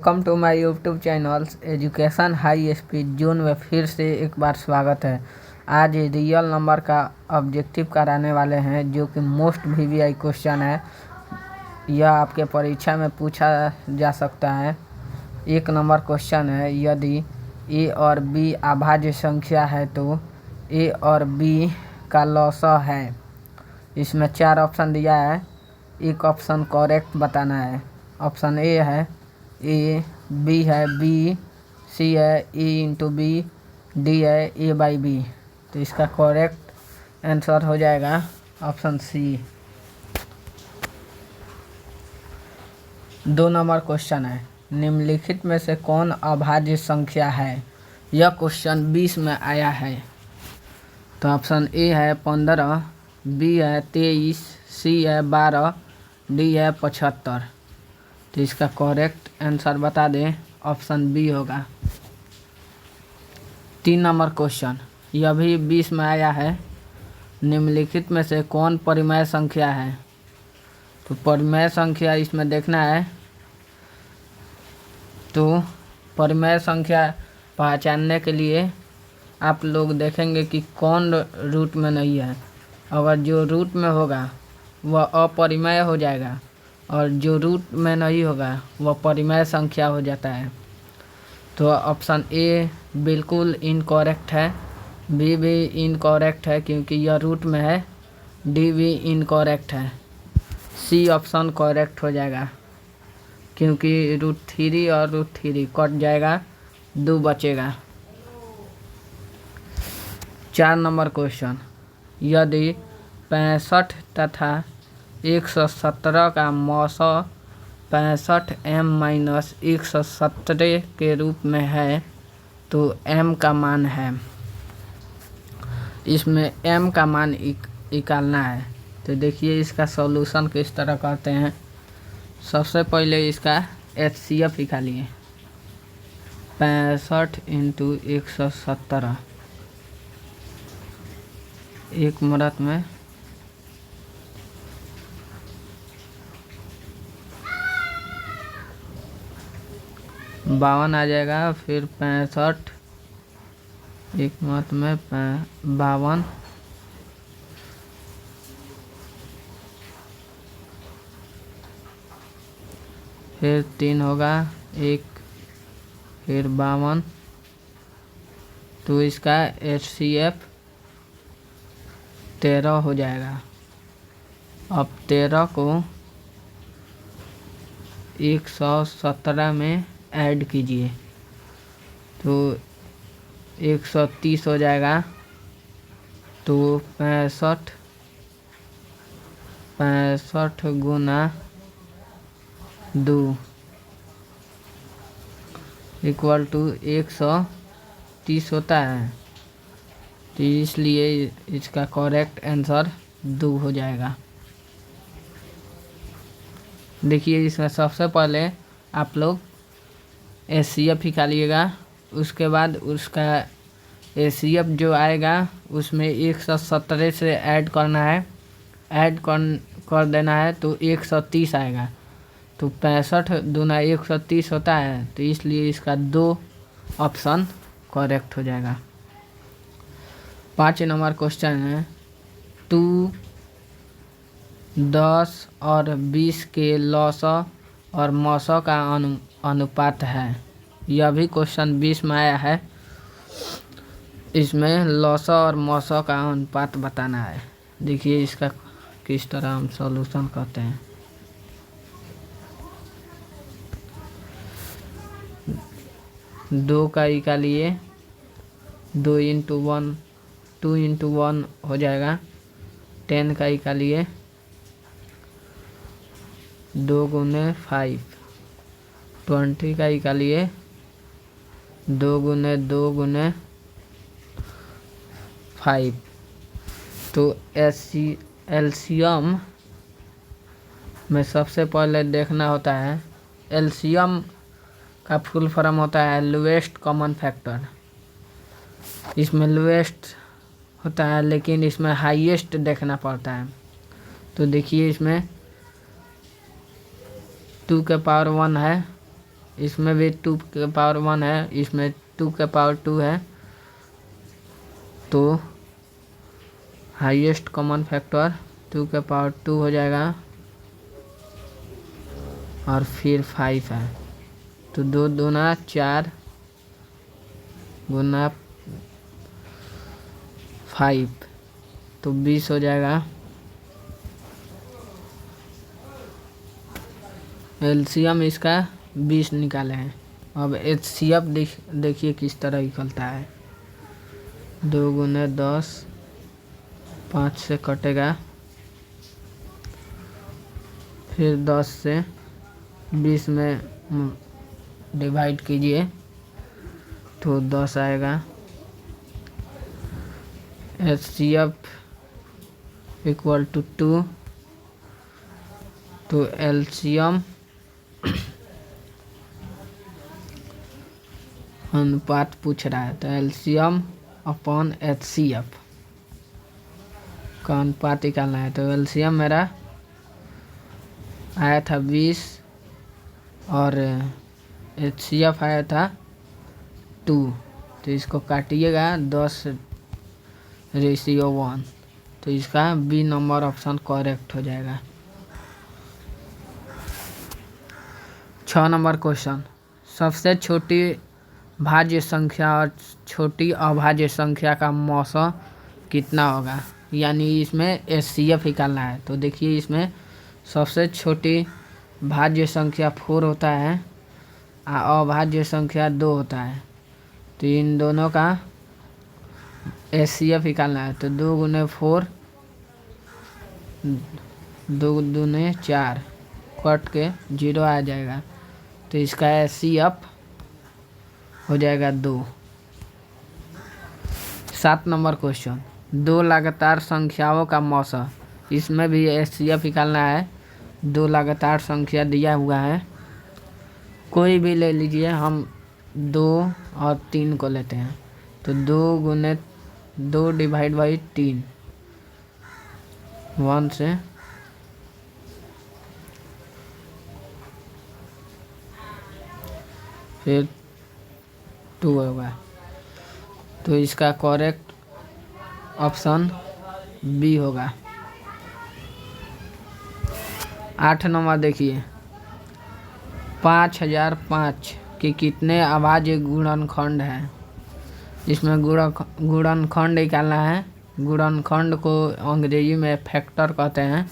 Welcome to my YouTube channel education high speed zone में फिर से एक बार स्वागत है। आज रियल नंबर का ऑब्जेक्टिव कराने वाले हैं जो कि मोस्ट वीवीआई क्वेश्चन है। यह आपके परीक्षा में पूछा जा सकता है। एक नंबर क्वेश्चन है, यदि ए और बी अभाज्य संख्या है तो ए और बी का लॉसा है। इसमें 4 ऑप्शन दिया है, एक ऑप्शन करेक्ट बताना है। ऑप्शन ए है ए, बी है बी, सी है ए इंटू बी, डी है ए बाई बी। तो इसका करेक्ट आंसर हो जाएगा ऑप्शन सी। 2 नंबर क्वेश्चन है, निम्नलिखित में से कौन अभाज्य संख्या है। यह क्वेश्चन 20 में आया है। तो ऑप्शन ए है 15, बी है 23, सी है 12, डी है 75। तो इसका करेक्ट आंसर बता दें, ऑप्शन बी होगा। 3 नंबर क्वेश्चन, यह भी 20 में आया है। निम्नलिखित में से कौन परिमेय संख्या है। तो परिमेय संख्या इसमें देखना है। तो परिमेय संख्या पहचानने के लिए आप लोग देखेंगे कि कौन रूट में नहीं है। अगर जो रूट में होगा वह अपरिमेय हो जाएगा और जो रूट में नहीं होगा वह परिमेय संख्या हो जाता है। तो ऑप्शन ए बिल्कुल इनकरेक्ट है, बी भी इनकरेक्ट है क्योंकि यह रूट में है, डी भी इनकरेक्ट है, सी ऑप्शन करेक्ट हो जाएगा क्योंकि √3 और √3 कट जाएगा, 2 बचेगा। 4 नंबर क्वेश्चन, यदि 65 तथा 117 का मौसा 65m-117 के रूप में है तो m का मान है। इसमें m का मान निकालना है। तो देखिए इसका सॉल्यूशन किस तरह करते हैं। सबसे पहले इसका HCF निकालिए। 65 × 117 एक मिनट में 52 आ जाएगा। फिर 65 एक मिनट में 52, फिर 3 होगा 1, फिर 52। तो इसका HCF 13 हो जाएगा। अब 13 को 117 में ऐड कीजिए तो 130 हो जाएगा। तो 65 गुना 2 इक्वल टू 130 होता है। तो इसलिए इसका करेक्ट आंसर 2 हो जाएगा। देखिए इसमें सबसे पहले आप लोग HCF निकालिएगा, उसके बाद उसका HCF जो आएगा उसमें 117 से ऐड करना है, ऐड कर देना है तो 130 आएगा। तो 65 दूना 130 होता है, तो इसलिए इसका 2 ऑप्शन करेक्ट हो जाएगा। 5 नंबर क्वेश्चन है, 2, 10 और 20 के लॉसा और मौसा का अनुपात है। यह भी क्वेश्चन 20 में आया है। इसमें लॉसा और मौसा का अनुपात बताना है। देखिए इसका किस तरह हम सॉल्यूशन करते हैं। दो का निकालिए, 2 × 1 2 × 1 हो जाएगा। 10 का निकालिए, 2 × 5। 20 का निकालिए, 2 × 2 × 5। तो एलसीएम में सबसे पहले देखना होता है, एलसीएम का फुल फॉर्म होता है लोएस्ट कॉमन फैक्टर। इसमें लोएस्ट होता है लेकिन इसमें हाईएस्ट देखना पड़ता है। तो देखिए इसमें 2 के पावर 1 है इसमें भी 2 के पावर 1 है, इसमें 2 के पावर 2 है, तो हाईएस्ट कॉमन फैक्टर 2 के पावर 2 हो जाएगा और फिर 5 है, तो 2 दूना 4 गुना 5 तो 20 हो जाएगा। एलसीएम इसका 20 निकाले हैं। अब एचसीएफ देखिए किस तरह निकलता है। 2 गुने 10, 5 से कटेगा, फिर 10 से 20 में डिवाइड कीजिए तो 10 आएगा। HCF इक्वल टू 2, तो एलसीएम अनुपात पूछ रहा है, तो एलसीएम अपॉन HCF का अनुपात निकालना है। तो एलसीएम मेरा आया था 20 और HCF आया था 2, तो इसको काटिएगा 10:1, तो इसका बी नंबर ऑप्शन करेक्ट हो जाएगा। 6 नंबर क्वेश्चन, सबसे छोटी भाज्य संख्या और छोटी अभाज्य संख्या का मौसा कितना होगा, यानी इसमें HCF निकालना है। तो देखिए इसमें सबसे छोटी भाज्य संख्या 4 होता है और अभाज्य संख्या 2 होता है, तो इन दोनों का HCF निकालना है। तो 2 गुने 4, 2 दूने 4, कट के 0 आ जाएगा, तो इसका HCF हो जाएगा 2। 7 नंबर क्वेश्चन, 2 लगातार संख्याओं का मौसा, इसमें भी HCF निकालना है। 2 लगातार संख्या दिया हुआ है, कोई भी ले लीजिए, हम 2 और 3 को लेते हैं। तो 2 गुने 2 डिवाइड बाई 3, 1 से फिर 2 होगा, तो इसका करेक्ट ऑप्शन बी होगा। 8 नंबर देखिए, 5005 के कितने अभाज्य गुणनखंड हैं। इसमें गुणनखंड निकालना है। गुणनखंड को अंग्रेजी में फैक्टर कहते हैं।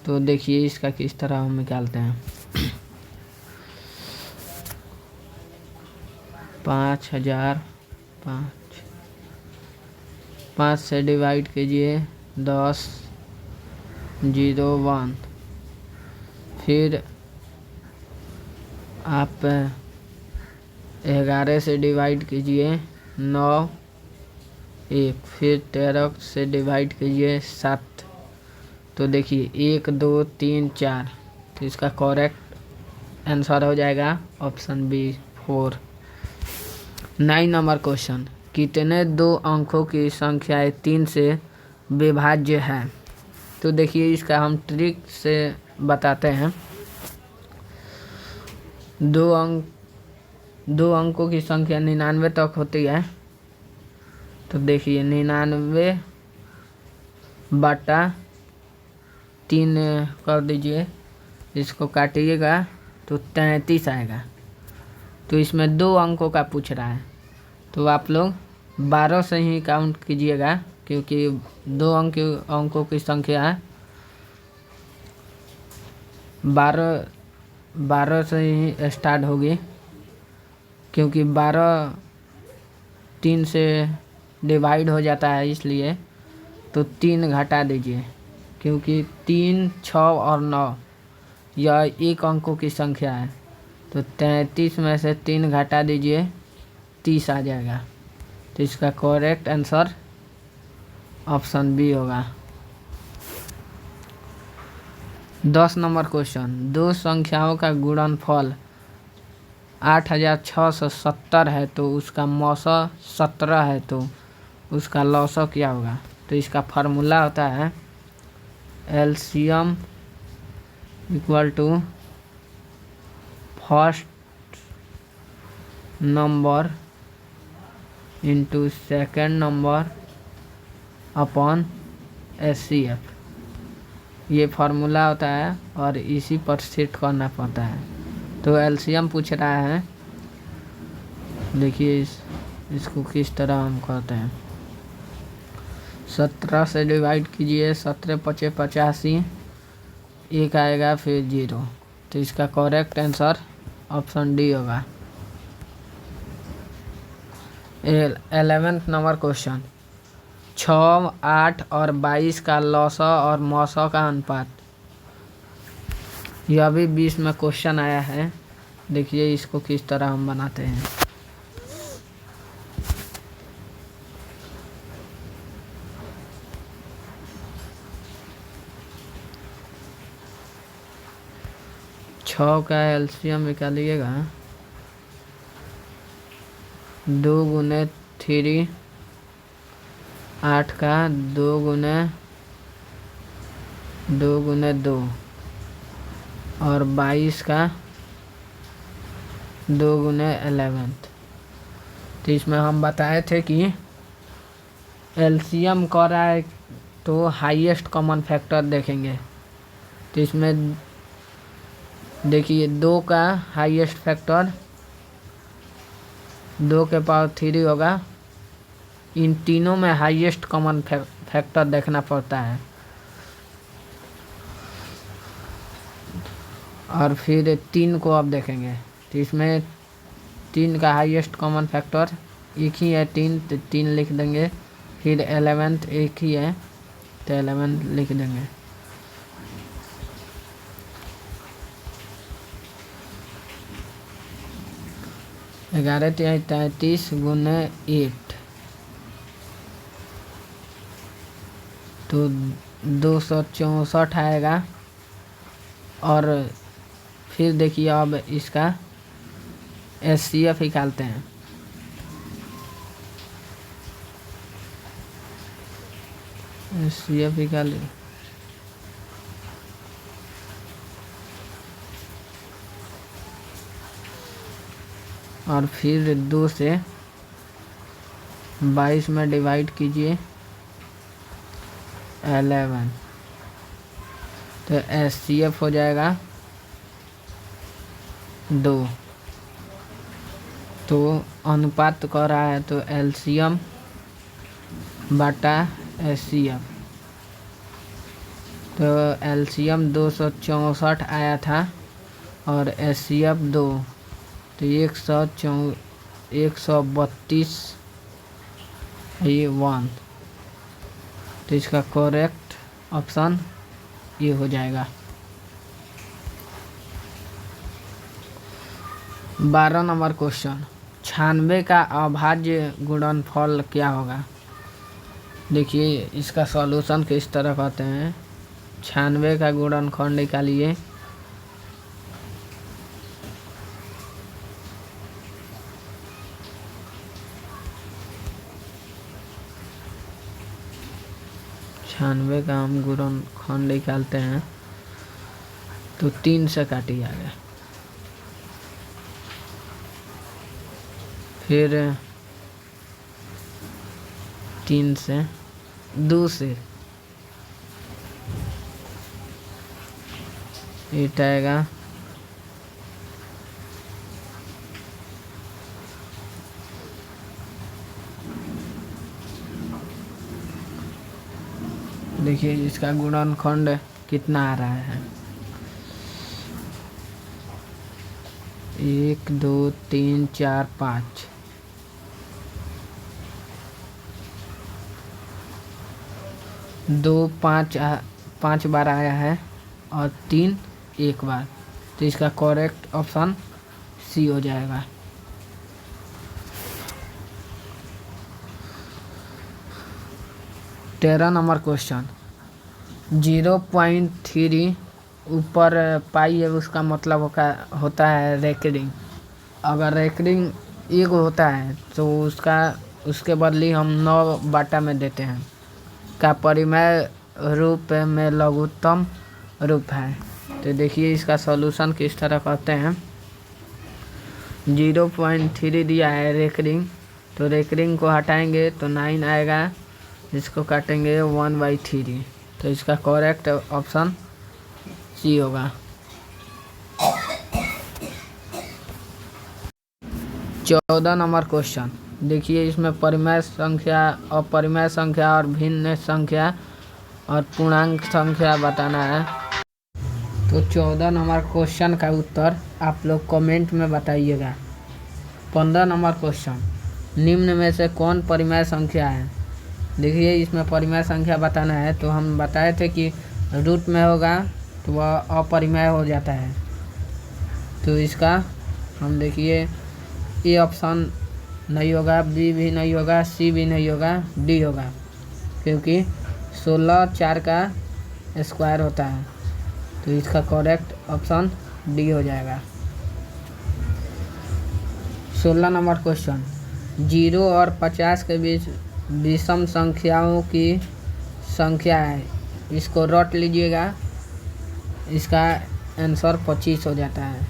तो देखिए इसका किस तरह हम निकालते हैं। 5005, 5 से डिवाइड कीजिए 10, 0, 1, फिर आप 11 से डिवाइड कीजिए 9, 1, फिर 13 से डिवाइड कीजिए 7, तो देखिए 1, 2, 3, 4, तो इसका करेक्ट आंसर हो जाएगा ऑप्शन बी 4। 9 नंबर क्वेश्चन, कितने 2 अंकों की संख्याएं 3 से विभाज्य है। तो देखिए इसका हम ट्रिक से बताते हैं। 2 अंकों की संख्या 99 तक होती है, तो देखिए 99 बटा 3 कर दीजिए, इसको काटिएगा तो 33 आएगा। तो इसमें 2 अंकों का पूछ रहा है, तो आप लोग 12 से ही काउंट कीजिएगा, क्योंकि 2 अंकों की संख्या है। 12 से ही स्टार्ट होगी, क्योंकि 12 3 से डिवाइड हो जाता है, इसलिए तो 3 घटा दीजिए, क्योंकि 3, 6 और 9 यह 1 अंकों की संख्या है। तो 33 में से 3 घटा दीजिए, 30 आ जाएगा। तो इसका करेक्ट आंसर ऑप्शन बी होगा। 10 नंबर क्वेश्चन, 2 संख्याओं का गुणनफल 8670 है, तो उसका मौसा 17 है, तो उसका लौसा क्या होगा। तो इसका फार्मूला होता है LCM equal to first number into second number upon HCF, ये फार्मूला होता है और इसी पर सेट करना पड़ता है। तो एलसीएम पूछ रहा है, देखिए इसको किस तरह हम करते हैं। 17 से डिवाइड कीजिए, 17 पचे 85, एक आएगा फिर 0, तो इसका करेक्ट आंसर ऑप्शन डी होगा। 11th नंबर क्वेश्चन, 6, 8 और 22 का लौसा और मौसा का अनुपात। यह भी 20 में क्वेश्चन आया है। देखिए इसको किस तरह हम बनाते हैं। छः का एलसीएम निकालिएगा, 2 गुने 3, 8 का 2 गुने 2 और 22 का 2 गुने 11। तो इसमें हम बताए थे कि एलसीएम कर रहा है तो हाईएस्ट कॉमन फैक्टर देखेंगे। तो इसमें देखिए 2 का हाईएस्ट फैक्टर 2 के पावर 3 होगा। इन तीनों में हाईएस्ट कॉमन फैक्टर देखना पड़ता है। और फिर 3 को अब देखेंगे, तो इसमें 3 का हाईएस्ट कॉमन फैक्टर एक ही है 3, तो 3 लिख देंगे। फिर 11th एक ही है तो 11 लिख देंगे। ग्यारह 33 गुने 8 तो 264 आएगा। और फिर देखिए अब इसका HCF निकालते हैं। HCF निकालिए, और फिर 2 से 22 में डिवाइड कीजिए 11, तो HCF हो जाएगा 2। तो अनुपात कर रहा है तो एलसीएम बटा HCF। तो एलसीएम 264 आया था और HCF 2, तो 132 ये 1। तो इसका करेक्ट ऑप्शन ये हो जाएगा। 12 नंबर क्वेश्चन, 96 का अभाज्य गुणनफल क्या होगा। देखिए इसका सॉल्यूशन किस तरह करते हैं। 96 का गुणनखंड निकालिए, छियानवे का हम गुणनखंड निकालते हैं तो 3 से काटिए आगे, फिर 3 से 2 से 8 आएगा। देखिए इसका गुणनखंड कितना आ रहा है, 1 2 3 4 5। 2 5 बार आया है और 3 एक बार, तो इसका करेक्ट ऑप्शन सी हो जाएगा। तेरह नंबर क्वेश्चन, 0.3 ऊपर पाई है, उसका मतलब होता है रेकरिंग। अगर रेकरिंग 1 होता है तो उसके बदले हम 9 बाटा में देते हैं का परिमेय रूप में लघुत्तम रूप है। तो देखिए इसका सॉल्यूशन किस तरह करते हैं। 0.3 दिया है रेकरिंग, तो रेकरिंग को हटाएंगे तो 9 आएगा, इसको काटेंगे 1/3, तो इसका करेक्ट ऑप्शन सी होगा। 14 नंबर क्वेश्चन देखिए, इसमें परिमेय संख्या, अपरिमेय संख्या और भिन्न संख्या और पूर्णांक संख्या बताना है। तो 14 नंबर क्वेश्चन का उत्तर आप लोग कमेंट में बताइएगा। 15 नंबर क्वेश्चन, निम्न में से कौन परिमेय संख्या है। देखिए, इसमें परिमेय संख्या बताना है, तो हम बताए थे कि रूट में होगा तो वह अपरिमेय हो जाता है। तो इसका हम देखिए, ए ऑप्शन नहीं होगा, बी भी नहीं होगा, सी भी नहीं होगा, डी होगा, क्योंकि 16 4 का स्क्वायर होता है। तो इसका करेक्ट ऑप्शन डी हो जाएगा। 16 नंबर क्वेश्चन, 0 और 50 के बीच विषम संख्याओं की संख्या है, इसको रट लीजिएगा, इसका आंसर 25 हो जाता है।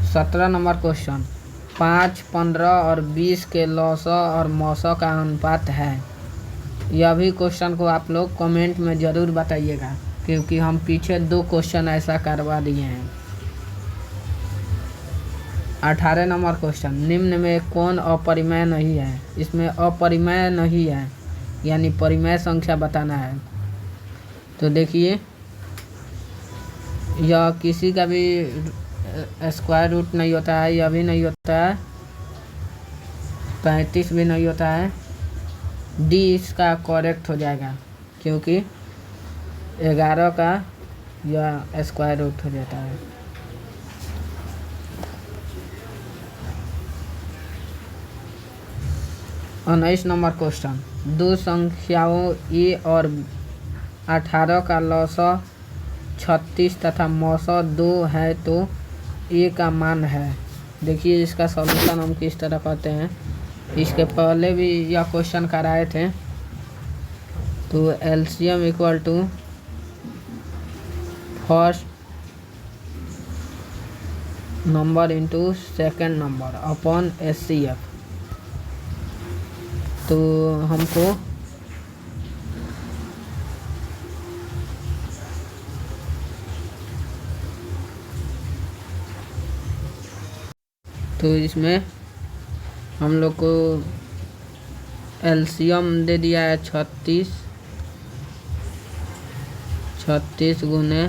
17 नंबर क्वेश्चन, 5, 15 और 20 के लौसौ और मौसौ का अनुपात है। यह भी क्वेश्चन को आप लोग कमेंट में ज़रूर बताइएगा, क्योंकि हम पीछे 2 क्वेश्चन ऐसा करवा दिए हैं। 18 नंबर क्वेश्चन, निम्न में कौन अपरिमेय नहीं है। इसमें अपरिमेय नहीं है, यानी परिमेय संख्या बताना है। तो देखिए, यह किसी का भी स्क्वायर रूट नहीं होता है, यह भी नहीं होता है, 35 भी नहीं होता है, डी इसका करेक्ट हो जाएगा, क्योंकि 11 का यह स्क्वायर रूट हो जाता है। और 19 नंबर क्वेश्चन, 2 संख्याओं ए और 18 का लौसौ 36 तथा मौसौ 2 है, तो ए का मान है। देखिए, इसका सॉल्यूशन हम किस तरह करते हैं। इसके पहले भी यह क्वेश्चन कराए थे। तो LCM equal to first number into second number upon HCF. तो हमको तो इसमें हम लोग को एलसीएम दे दिया है 36 गुने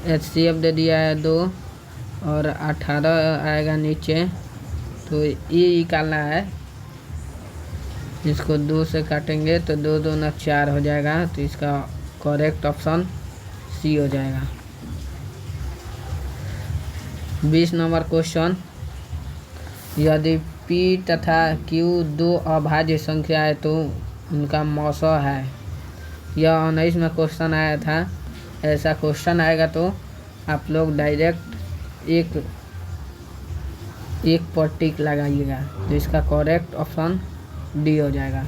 एचसीएफ दे दिया है 2 और 18 आएगा नीचे। तो ये निकालना है, इसको 2 से काटेंगे तो 2 2 4 हो जाएगा। तो इसका करेक्ट ऑप्शन सी हो जाएगा। 20 नंबर क्वेश्चन, यदि P तथा Q 2 अभाज्य संख्या है तो उनका मौसौ है। यह 19 में क्वेश्चन आया था। ऐसा क्वेश्चन आएगा तो आप लोग डायरेक्ट एक पर टिक लगाइएगा, तो इसका करेक्ट ऑप्शन डी हो जाएगा।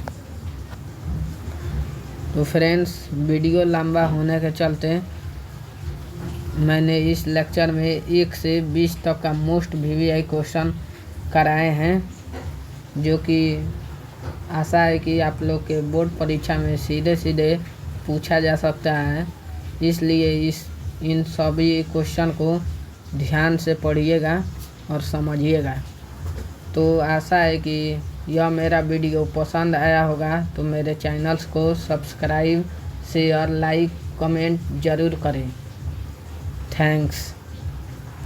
तो फ्रेंड्स, वीडियो लंबा होने के चलते मैंने इस लेक्चर में 1 से 20 तक का मोस्ट वीवीआई क्वेश्चन कराए हैं, जो कि आशा है कि आप लोग के बोर्ड परीक्षा में सीधे पूछा जा सकता है। इसलिए इन सभी क्वेश्चन को ध्यान से पढ़िएगा और समझिएगा। तो आशा है कि यह मेरा वीडियो पसंद आया होगा, तो मेरे चैनल्स को सब्सक्राइब, शेयर, लाइक, कमेंट ज़रूर करें। थैंक्स।